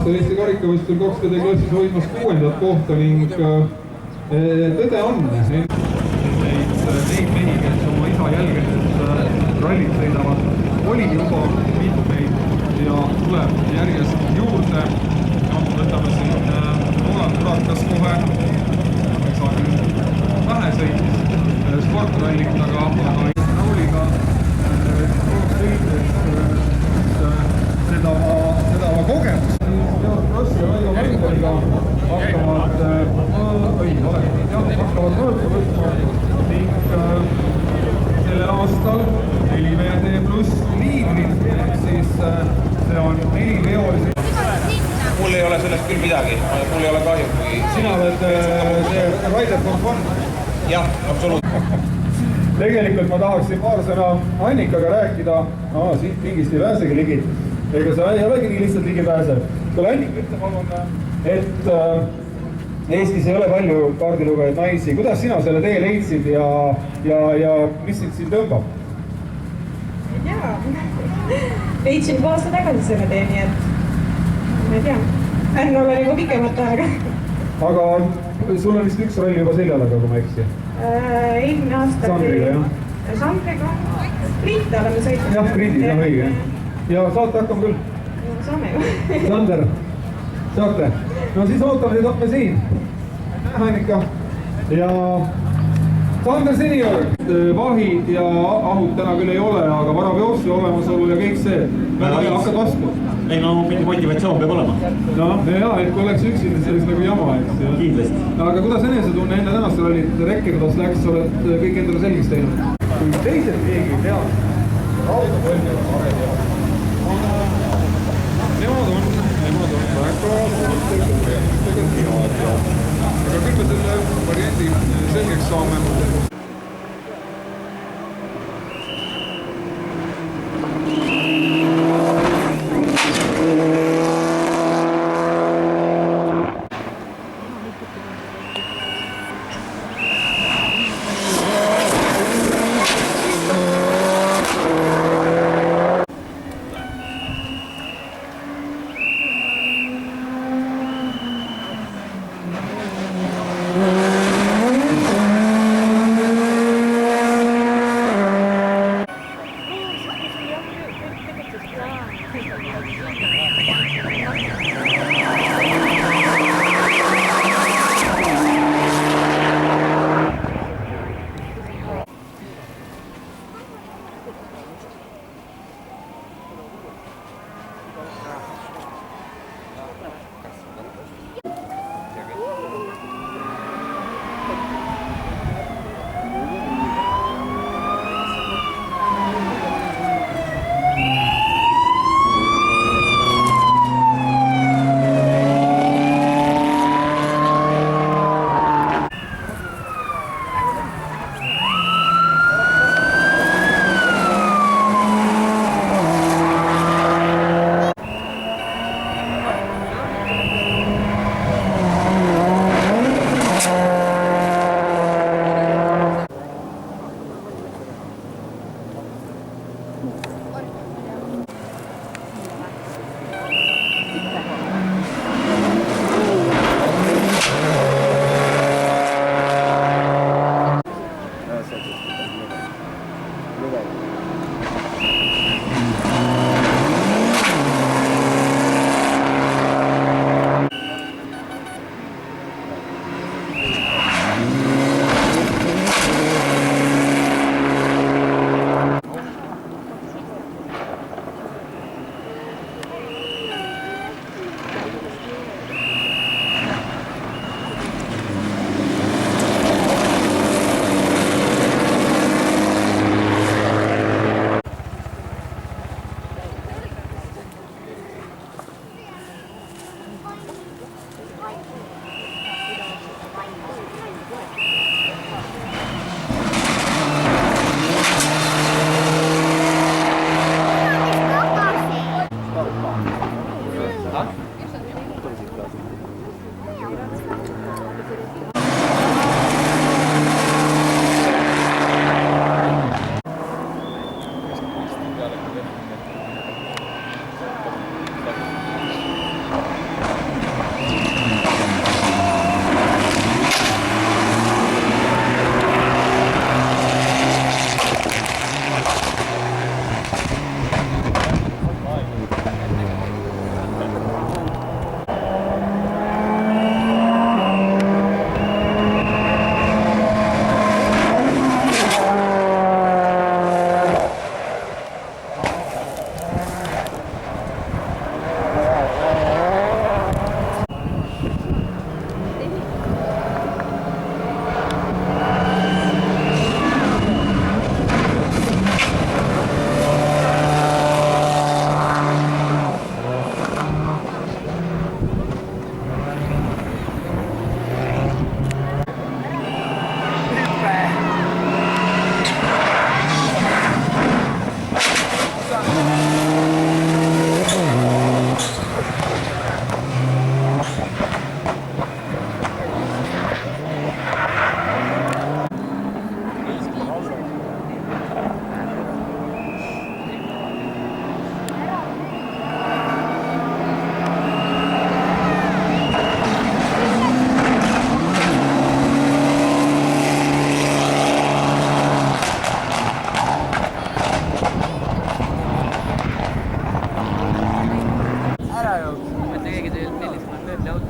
aastal Eesti karikavõistlusel 200 klassis hoidmas 6. kohta ning tõde on neid mehi, kes oma isa jälgedes rallit sõidavad, oli juba mitmeid ja tuleb järjest juurde. Võtame siin Roland Prakas kohe, vähe sõitis sportrallit, aga Rauliga seda oma kogemust. Rossi ja Vaigo Mängoliga hakkavad mõõta võtma ning sellel aastal 4VD pluss liidrid, ehk siis see on 4 veolisi. Mul ei ole sellest küll midagi, mul ei ole kahju, kui... Sina oled see Raider for Fun? Jah, absoluutselt. Tegelikult ma tahaksin paar sõna Annikaga rääkida, siit pingist ei pääsegi ligi, ega sa ei olegi nii lihtsalt ligi pääsev. Kui Annika ütleb palun, et Eestis ei ole palju kaardilugejaid naisi, kuidas sina selle tee leidsid ja mis sind tõmbab? Jaa, leidsin paar aasta tagasi selle tee, nii et ma ei tea, enne olen juba pikemat aega. Aga sul on vist üks ralli juba seljal, aga kui ma eksi? Eelmine aasta... Sandriga, jah? Sandriga, Priita oleme sõitnud. Jah, Priitis on õige. Ja saate hakkama küll? Saame ju. Sander, saate? No siis ootame teid homme siin. Aitäh, Annika. Ja Sander Senior. Vahid ja ahud täna küll ei ole, aga varaveossi olemasolu ja kõik see. Väga hea, hakkad vastu. Ei, no mingi motivatsioon peab olema. No, ja, et kui oleks üksinda, see oleks nagu jama, eks. Kindlasti. Aga kuidas enesetunne enne tänast rallit rekkerdas läks, oled kõik endale selgeks teinud? Kui teised keegi ei tea, raudapõlvil on Are teada. Nemad on väga mõttekõrgustega teavad ja aga küll me selle variandi selgeks saame.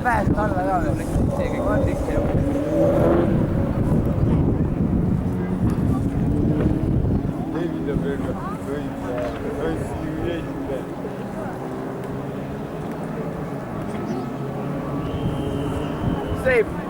Pääsed alla ka veel. See kõik on ikka ju. Safe.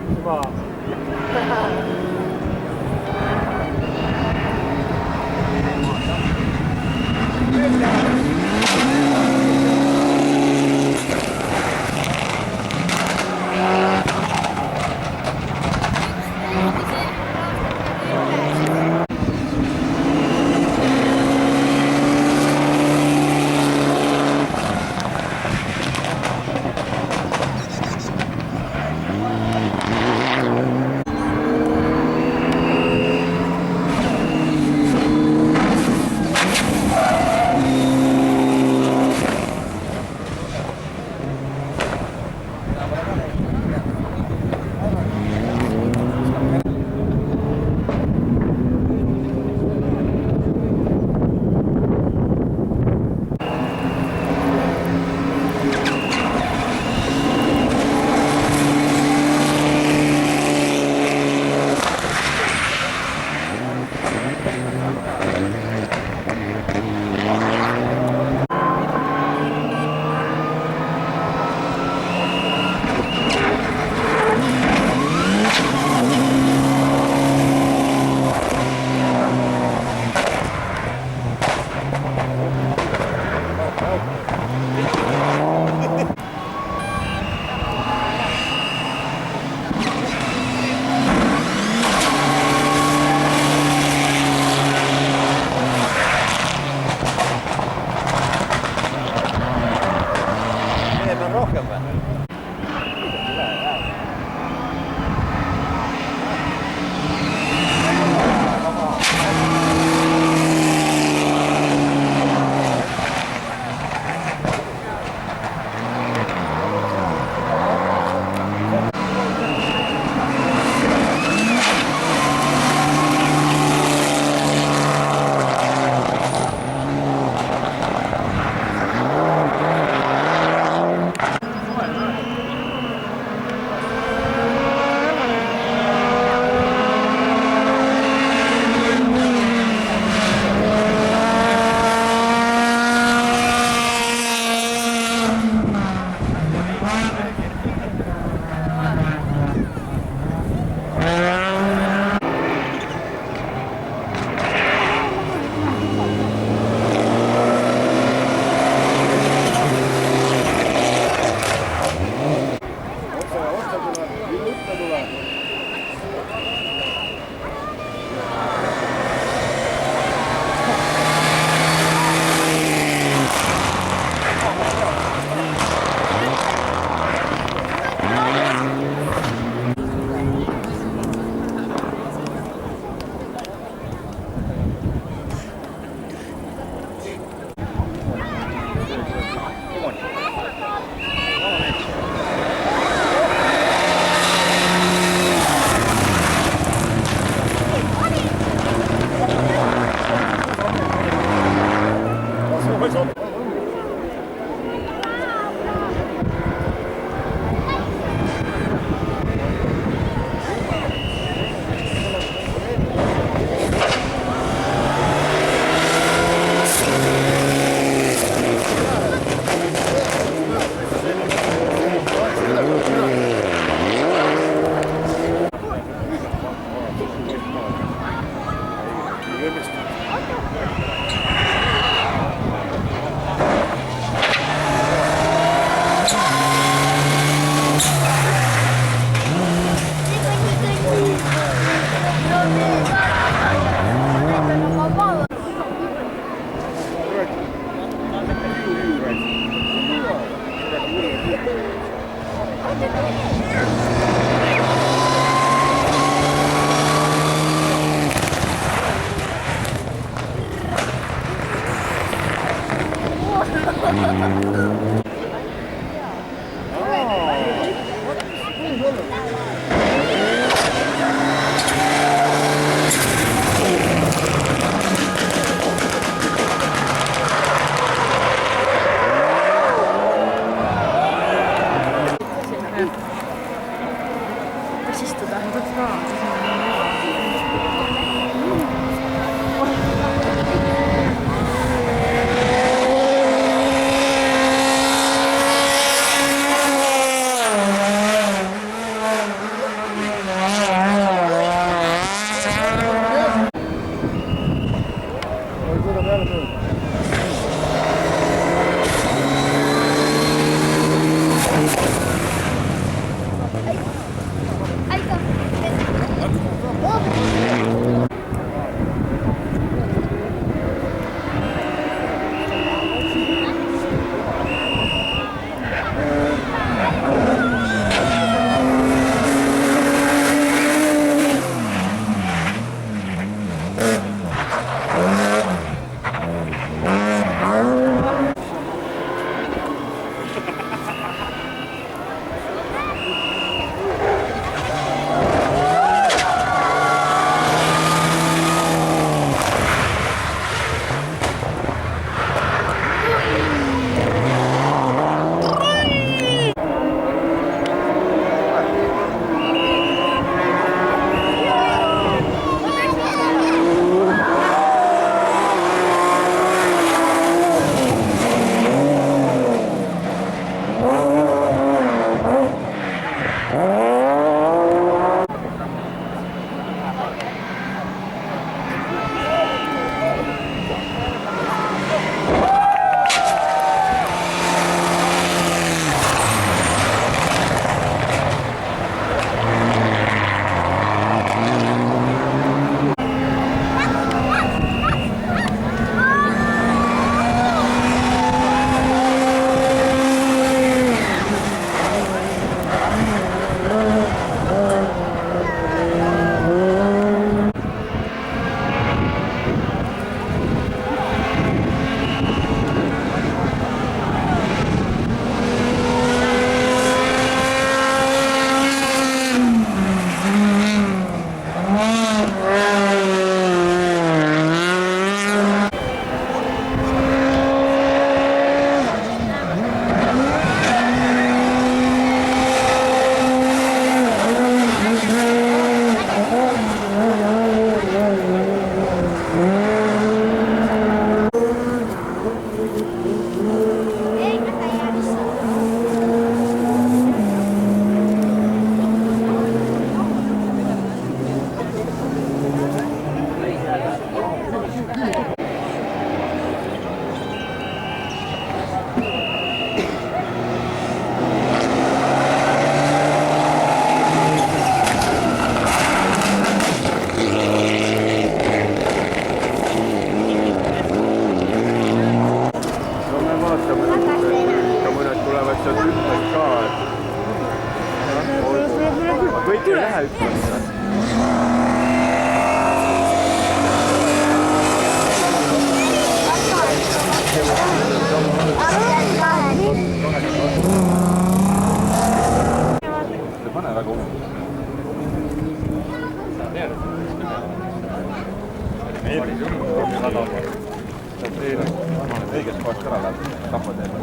õigest kohast ära läheb, tapad jälle.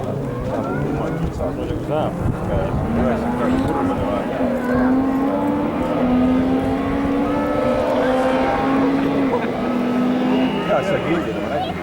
Saad muidugi saab. Üheselt praegu kurvade vahel. Hea, seda kildile ma nägin.